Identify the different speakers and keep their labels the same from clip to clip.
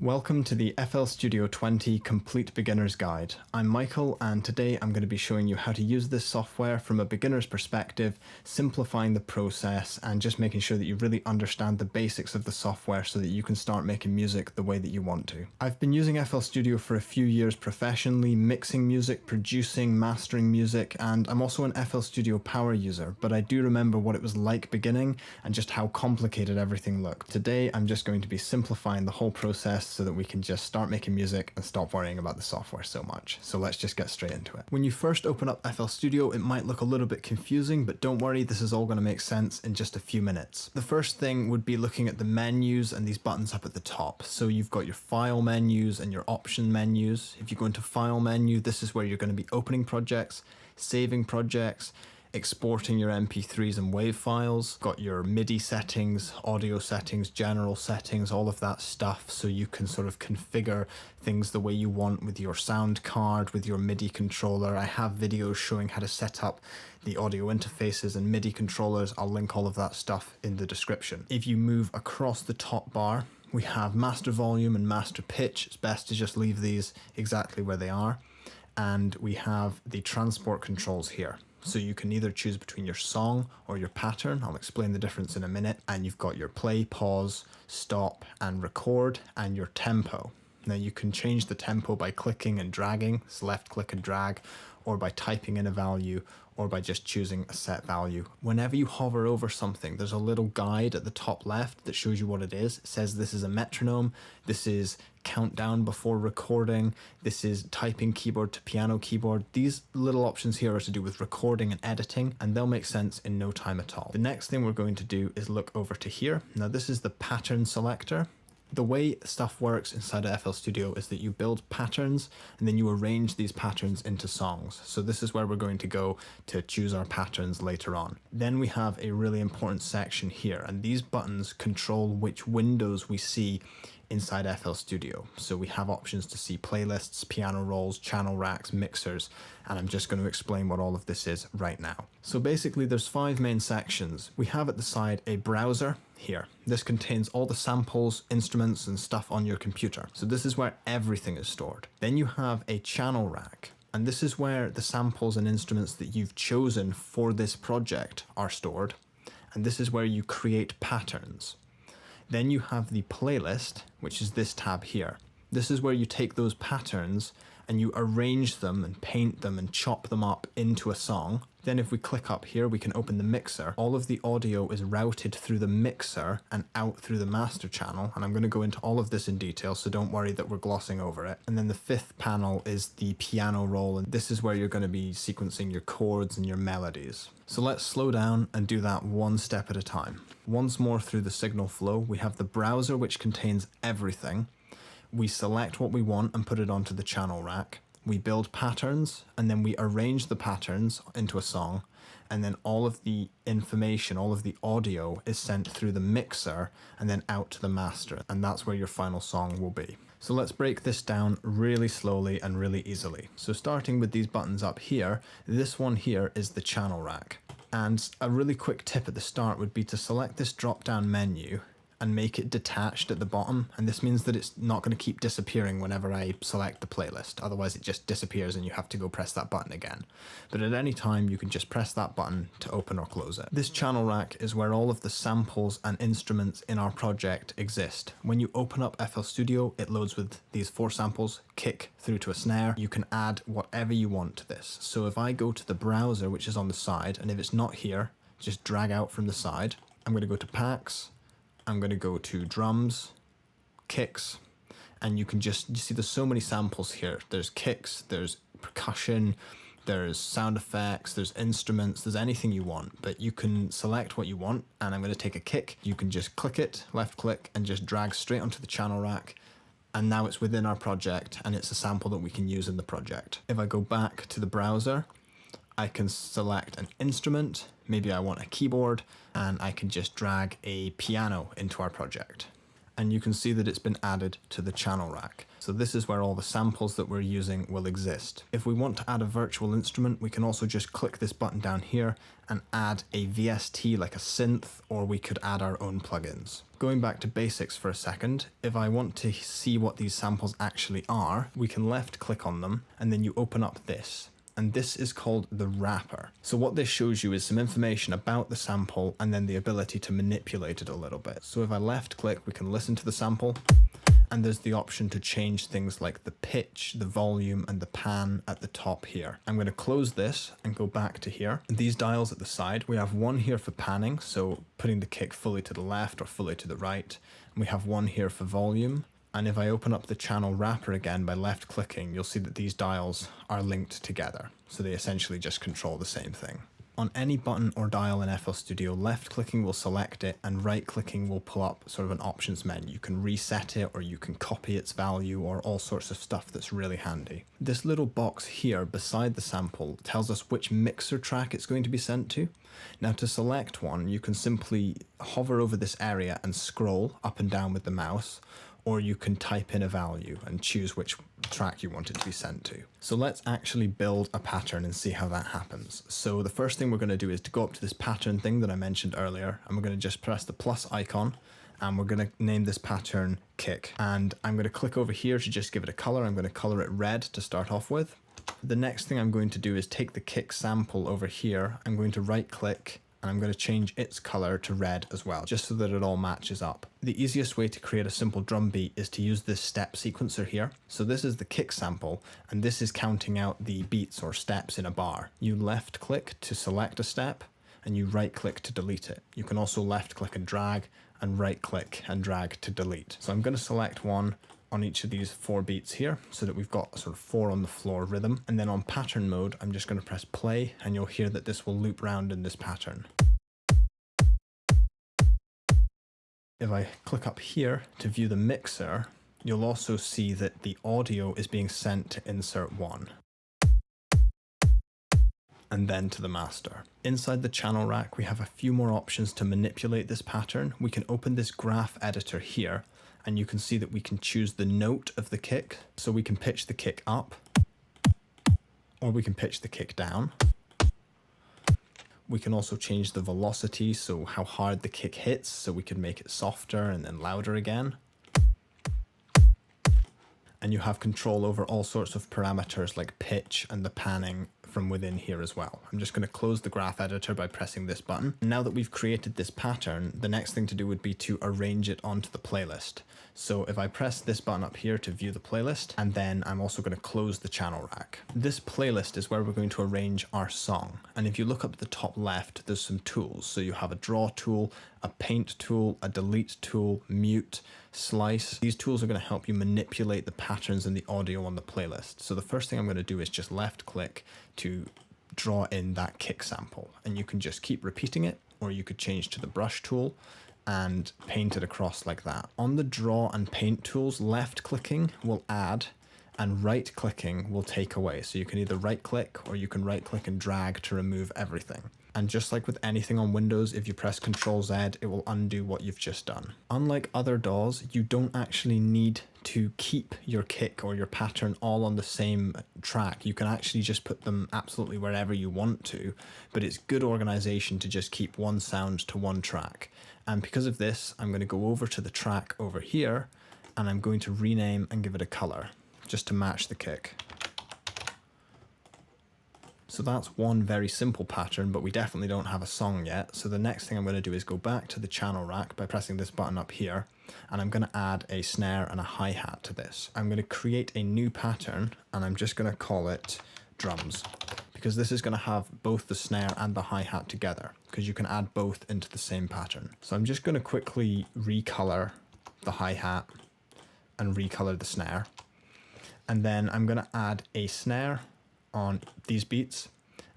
Speaker 1: Welcome to the FL Studio 20 Complete Beginner's Guide. I'm Michael, and today I'm going to be showing you how to use this software from a beginner's perspective, simplifying the process and just making sure that you really understand the basics of the software so that you can start making music the way that you want to. I've been using FL Studio for a few years professionally, mixing music, producing, mastering music, and I'm also an FL Studio Power user, but I do remember what it was like beginning and just how complicated everything looked. Today I'm just going to be simplifying the whole process so that we can just start making music and stop worrying about the software so much. So let's just get straight into it. When you first open up FL Studio, it might look a little bit confusing, but don't worry, this is all going to make sense in just a few minutes. The first thing would be looking at the menus and these buttons up at the top. So you've got your file menus and your option menus. If you go into file menu, this is where you're going to be opening projects, saving projects, exporting your MP3s and WAV files, got your MIDI settings, audio settings, general settings, all of that stuff, so you can sort of configure things the way you want with your sound card, with your MIDI controller. I have videos showing how to set up the audio interfaces and MIDI controllers. I'll link all of that stuff in the description. If you move across the top bar, we have master volume and master pitch. It's best to just leave these exactly where they are. And we have the transport controls here. So you can either choose between your song or your pattern. I'll explain the difference in a minute. And you've got your play, pause, stop, and record, and your tempo. Now you can change the tempo by clicking and dragging, so left click and drag, or by typing in a value, or by just choosing a set value. Whenever you hover over something, there's a little guide at the top left that shows you what it is. It says this is a metronome, this is countdown before recording, this is typing keyboard to piano keyboard. These little options here are to do with recording and editing, and they'll make sense in no time at all. The next thing we're going to do is look over to here. Now this is the pattern selector. The way stuff works inside of FL Studio is that you build patterns and then you arrange these patterns into songs. So this is where we're going to go to choose our patterns later on. Then we have a really important section here, and these buttons control which windows we see inside FL Studio. So we have options to see playlists, piano rolls, channel racks, mixers, and I'm just going to explain what all of this is right now. So basically there's 5 main sections. We have at the side a browser here. This contains all the samples, instruments, and stuff on your computer. So this is where everything is stored. Then you have a channel rack, and this is where the samples and instruments that you've chosen for this project are stored. And this is where you create patterns. Then you have the playlist, which is this tab here. This is where you take those patterns and you arrange them and paint them and chop them up into a song. Then if we click up here, we can open the mixer. All of the audio is routed through the mixer and out through the master channel. And I'm going to go into all of this in detail, so don't worry that we're glossing over it. And then the 5th panel is the piano roll. And this is where you're going to be sequencing your chords and your melodies. So let's slow down and do that one step at a time. Once more through the signal flow, we have the browser, which contains everything. We select what we want and put it onto the channel rack. We build patterns, and then we arrange the patterns into a song, and then all of the information, all of the audio is sent through the mixer and then out to the master, and that's where your final song will be. So let's break this down really slowly and really easily. So starting with these buttons up here, this one here is the channel rack. And a really quick tip at the start would be to select this drop-down menu and make it detached at the bottom, and this means that it's not going to keep disappearing whenever I select the playlist. Otherwise it just disappears and you have to go press that button again. But at any time you can just press that button to open or close it. This channel rack is where all of the samples and instruments in our project exist. When you open up FL Studio, it loads with these 4 samples, kick through to a snare. You can add whatever you want to this. So if I go to the browser, which is on the side, and if it's not here, just drag out from the side. I'm going to go to packs. I'm going to go to drums, kicks, and you can just, you see there's so many samples here. There's kicks, there's percussion, there's sound effects, there's instruments, there's anything you want, but you can select what you want. And I'm going to take a kick. You can just click it, left click, and just drag straight onto the channel rack. And now it's within our project, and it's a sample that we can use in the project. If I go back to the browser, I can select an instrument, maybe I want a keyboard, and I can just drag a piano into our project. And you can see that it's been added to the channel rack. So this is where all the samples that we're using will exist. If we want to add a virtual instrument, we can also just click this button down here and add a VST like a synth, or we could add our own plugins. Going back to basics for a second, if I want to see what these samples actually are, we can left click on them and then you open up this. And this is called the wrapper. So what this shows you is some information about the sample and then the ability to manipulate it a little bit. So if I left click, we can listen to the sample. And there's the option to change things like the pitch, the volume, and the pan at the top here. I'm going to close this and go back to here. These dials at the side, we have one here for panning, so putting the kick fully to the left or fully to the right. And we have one here for volume. And if I open up the channel wrapper again by left clicking, you'll see that these dials are linked together. So they essentially just control the same thing. On any button or dial in FL Studio, left clicking will select it and right clicking will pull up sort of an options menu. You can reset it or you can copy its value or all sorts of stuff that's really handy. This little box here beside the sample tells us which mixer track it's going to be sent to. Now to select one, you can simply hover over this area and scroll up and down with the mouse, or you can type in a value and choose which track you want it to be sent to. So let's actually build a pattern and see how that happens. So the first thing we're going to do is to go up to this pattern thing that I mentioned earlier, and we're going to just press the plus icon, and we're going to name this pattern kick. And I'm going to click over here to just give it a color. I'm going to color it red to start off with. The next thing I'm going to do is take the kick sample over here. I'm going to right click and I'm going to change its color to red as well, just so that it all matches up. The easiest way to create a simple drum beat is to use this step sequencer here. So this is the kick sample, and this is counting out the beats or steps in a bar. You left click to select a step, and you right click to delete it. You can also left click and drag, and right click and drag to delete. So I'm going to select one on each of these 4 beats here so that we've got sort of 4 on the floor rhythm. And then on pattern mode, I'm just going to press play and you'll hear that this will loop round in this pattern. If I click up here to view the mixer, you'll also see that the audio is being sent to insert 1. And then to the master. Inside the channel rack, we have a few more options to manipulate this pattern. We can open this graph editor here, and you can see that we can choose the note of the kick. So we can pitch the kick up, or we can pitch the kick down. We can also change the velocity, so how hard the kick hits, so we can make it softer and then louder again. And you have control over all sorts of parameters like pitch and the panning from within here as well. I'm just going to close the graph editor by pressing this button. Now that we've created this pattern, the next thing to do would be to arrange it onto the playlist. So if I press this button up here to view the playlist, and then I'm also going to close the channel rack. This playlist is where we're going to arrange our song. And if you look up at the top left, there's some tools. So you have a draw tool, a paint tool, a delete tool, mute, slice. These tools are going to help you manipulate the patterns in the audio on the playlist. So the first thing I'm going to do is just left click to draw in that kick sample, and you can just keep repeating it, or you could change to the brush tool and paint it across like that. On the draw and paint tools, left clicking will add and right clicking will take away. So you can either right click or you can right click and drag to remove everything. And just like with anything on Windows, if you press Ctrl Z, it will undo what you've just done. Unlike other DAWs, you don't actually need to keep your kick or your pattern all on the same track. You can actually just put them absolutely wherever you want to, but it's good organization to just keep one sound to one track. And because of this, I'm going to go over to the track over here, and I'm going to rename and give it a color, just to match the kick. So that's one very simple pattern, but we definitely don't have a song yet. So the next thing I'm going to do is go back to the channel rack by pressing this button up here, and I'm going to add a snare and a hi-hat to this. I'm going to create a new pattern, and I'm just going to call it drums, because this is going to have both the snare and the hi-hat together, because you can add both into the same pattern. So I'm just going to quickly recolor the hi-hat and recolor the snare. And then I'm going to add a snare on these beats,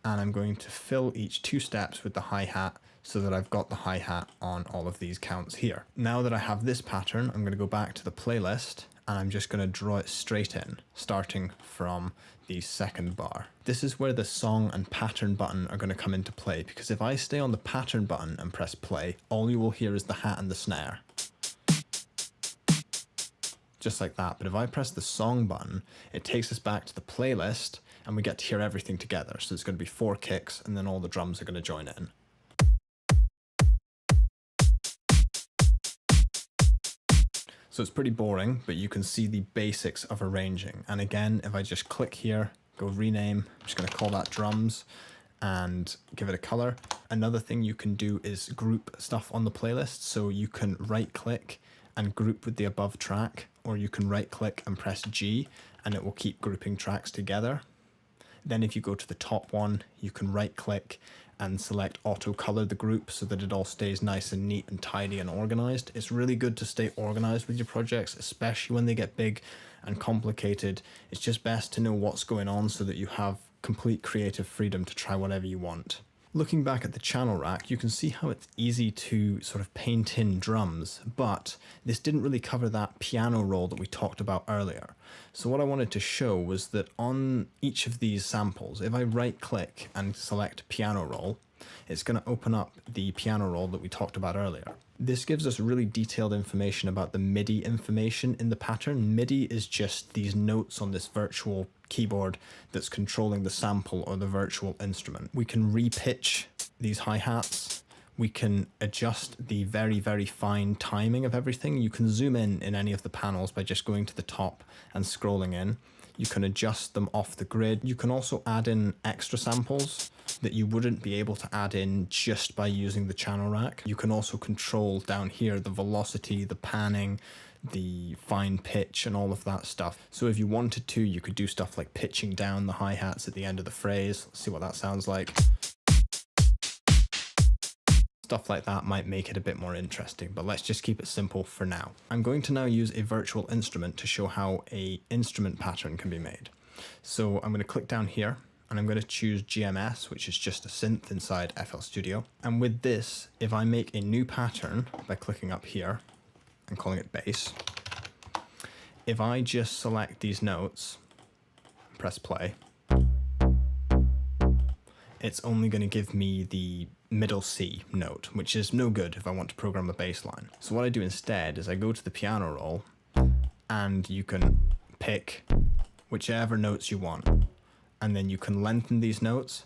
Speaker 1: and I'm going to fill each 2 steps with the hi-hat so that I've got the hi-hat on all of these counts here. Now that I have this pattern, I'm going to go back to the playlist, and I'm just going to draw it straight in, starting from the second bar. This is where the song and pattern button are going to come into play, because if I stay on the pattern button and press play, all you will hear is the hat and the snare. Just like that. But if I press the song button, it takes us back to the playlist and we get to hear everything together. So it's going to be 4 kicks and then all the drums are going to join in. So it's pretty boring, but you can see the basics of arranging. And again, if I just click here, go rename, I'm just going to call that drums and give it a color. Another thing you can do is group stuff on the playlist. So you can right click and group with the above track, or you can right click and press G and it will keep grouping tracks together. Then if you go to the top one, you can right click and select auto color the group so that it all stays nice and neat and tidy and organized. It's really good to stay organized with your projects, especially when they get big and complicated. It's just best to know what's going on so that you have complete creative freedom to try whatever you want. Looking back at the channel rack, you can see how it's easy to sort of paint in drums, but this didn't really cover that piano roll that we talked about earlier. So what I wanted to show was that on each of these samples, if I right click and select piano roll, it's going to open up the piano roll that we talked about earlier. This gives us really detailed information about the MIDI information in the pattern. MIDI is just these notes on this virtual keyboard that's controlling the sample or the virtual instrument. We can repitch these hi-hats. We can adjust the very, very fine timing of everything. You can zoom in any of the panels by just going to the top and scrolling in. You can adjust them off the grid. You can also add in extra samples that you wouldn't be able to add in just by using the channel rack. You can also control down here the velocity, the panning, the fine pitch and all of that stuff. So if you wanted to, you could do stuff like pitching down the hi-hats at the end of the phrase. Let's see what that sounds like. Stuff like that might make it a bit more interesting, but let's just keep it simple for now. I'm going to now use a virtual instrument to show how an instrument pattern can be made. So I'm going to click down here and I'm going to choose GMS, which is just a synth inside FL Studio. And with this, if I make a new pattern by clicking up here and calling it bass, if I just select these notes, press play, it's only going to give me the middle C note, which is no good if I want to program a bass line. So what I do instead is I go to the piano roll and you can pick whichever notes you want, and then you can lengthen these notes.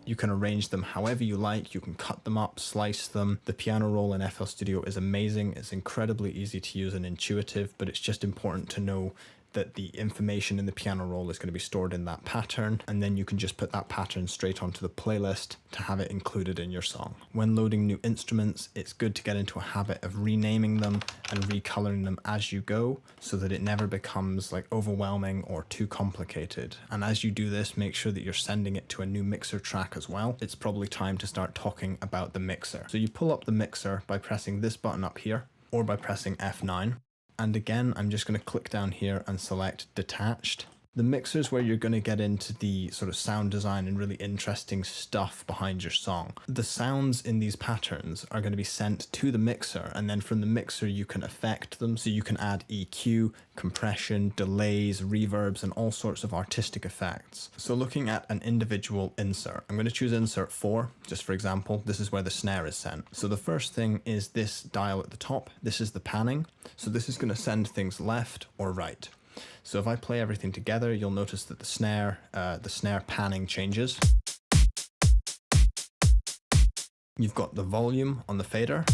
Speaker 1: You can arrange them however you like. You can cut them up, slice them. The piano roll in FL Studio is amazing. It's incredibly easy to use and intuitive, but it's just important to know that the information in the piano roll is going to be stored in that pattern, and then you can just put that pattern straight onto the playlist to have it included in your song. When loading new instruments, it's good to get into a habit of renaming them and recoloring them as you go so that it never becomes like overwhelming or too complicated. And as you do this, make sure that you're sending it to a new mixer track as well. It's probably time to start talking about the mixer. So you pull up the mixer by pressing this button up here or by pressing F9. And again, I'm just going to click down here and select detached. The mixer is where you're going to get into the sort of sound design and really interesting stuff behind your song. The sounds in these patterns are going to be sent to the mixer, and then from the mixer you can affect them. So you can add EQ, compression, delays, reverbs, and all sorts of artistic effects. So looking at an individual insert, I'm going to choose insert 4, just for example. This is where the snare is sent. So the first thing is this dial at the top. This is the panning. So this is going to send things left or right. So if I play everything together, you'll notice that the snare panning changes. You've got the volume on the fader.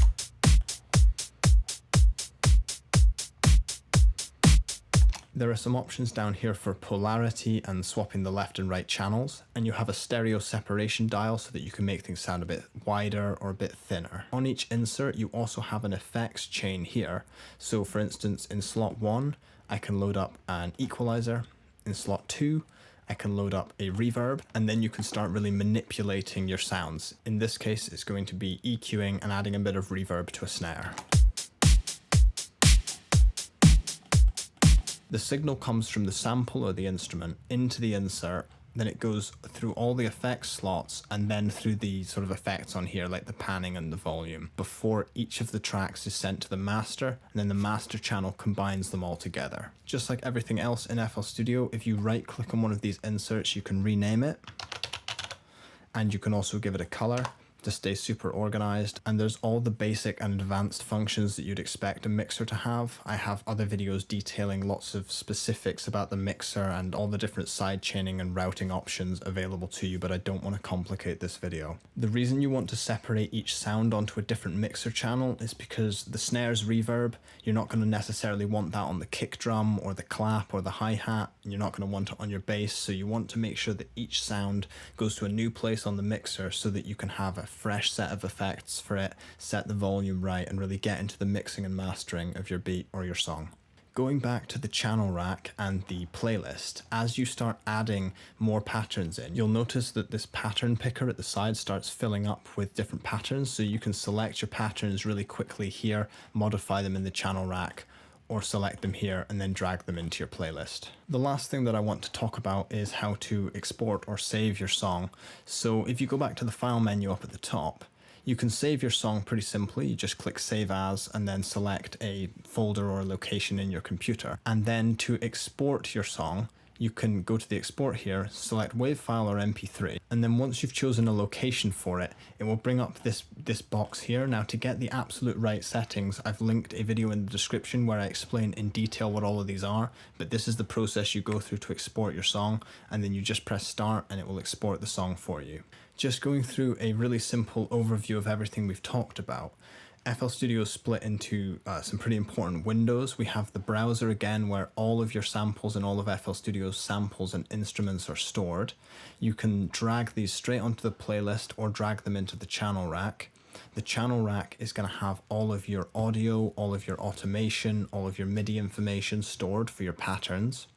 Speaker 1: There are some options down here for polarity and swapping the left and right channels, and you have a stereo separation dial so that you can make things sound a bit wider or a bit thinner. On each insert, you also have an effects chain here. So for instance, in slot 1, I can load up an equalizer. In slot 2, I can load up a reverb, and then you can start really manipulating your sounds. In this case, it's going to be EQing and adding a bit of reverb to a snare. The signal comes from the sample or the instrument into the insert, then it goes through all the effects slots and then through the sort of effects on here like the panning and the volume before each of the tracks is sent to the master, and then the master channel combines them all together. Just like everything else in FL Studio, if you right click on one of these inserts, you can rename it, and you can also give it a color to stay super organized, and there's all the basic and advanced functions that you'd expect a mixer to have. I have other videos detailing lots of specifics about the mixer and all the different side chaining and routing options available to you, but I don't want to complicate this video. The reason you want to separate each sound onto a different mixer channel is because the snare's reverb, you're not going to necessarily want that on the kick drum or the clap or the hi-hat, and you're not going to want it on your bass, so you want to make sure that each sound goes to a new place on the mixer so that you can have a fresh set of effects for it, set the volume right, and really get into the mixing and mastering of your beat or your song. Going back to the channel rack and the playlist, as you start adding more patterns in, you'll notice that this pattern picker at the side starts filling up with different patterns, so you can select your patterns really quickly here, modify them in the channel rack, or select them here and then drag them into your playlist. The last thing that I want to talk about is how to export or save your song. So if you go back to the file menu up at the top, you can save your song pretty simply. You just click Save As and then select a folder or a location in your computer. And then to export your song, you can go to the export here, select WAV file or MP3, and then once you've chosen a location for it, it will bring up this box here. Now, to get the absolute right settings, I've linked a video in the description where I explain in detail what all of these are, but this is the process you go through to export your song, and then you just press start and it will export the song for you. Just going through a really simple overview of everything we've talked about. FL Studio is split into some pretty important windows. We have the browser again, where all of your samples and all of FL Studio's samples and instruments are stored. You can drag these straight onto the playlist or drag them into the channel rack. The channel rack is going to have all of your audio, all of your automation, all of your MIDI information stored for your patterns.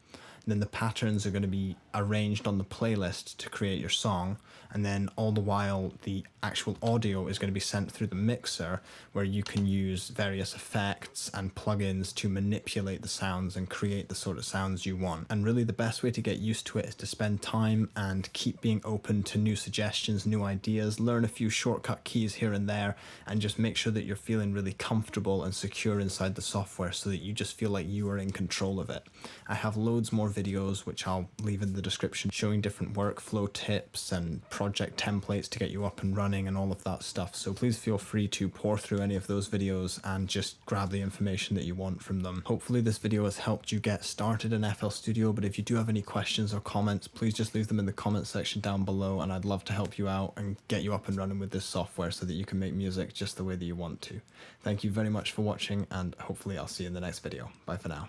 Speaker 1: Then the patterns are going to be arranged on the playlist to create your song, and then all the while the actual audio is going to be sent through the mixer, where you can use various effects and plugins to manipulate the sounds and create the sort of sounds you want. And really the best way to get used to it is to spend time and keep being open to new suggestions, new ideas, learn a few shortcut keys here and there, and just make sure that you're feeling really comfortable and secure inside the software so that you just feel like you are in control of it. I have loads more videos which I'll leave in the description showing different workflow tips and project templates to get you up and running and all of that stuff, so please feel free to pore through any of those videos and just grab the information that you want from them. Hopefully this video has helped you get started in FL Studio, but if you do have any questions or comments, please just leave them in the comment section down below, and I'd love to help you out and get you up and running with this software so that you can make music just the way that you want to. Thank you very much for watching, and hopefully I'll see you in the next video. Bye for now.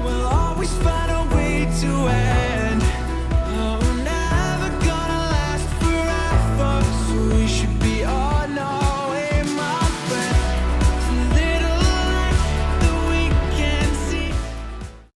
Speaker 2: We'll always find a way to end.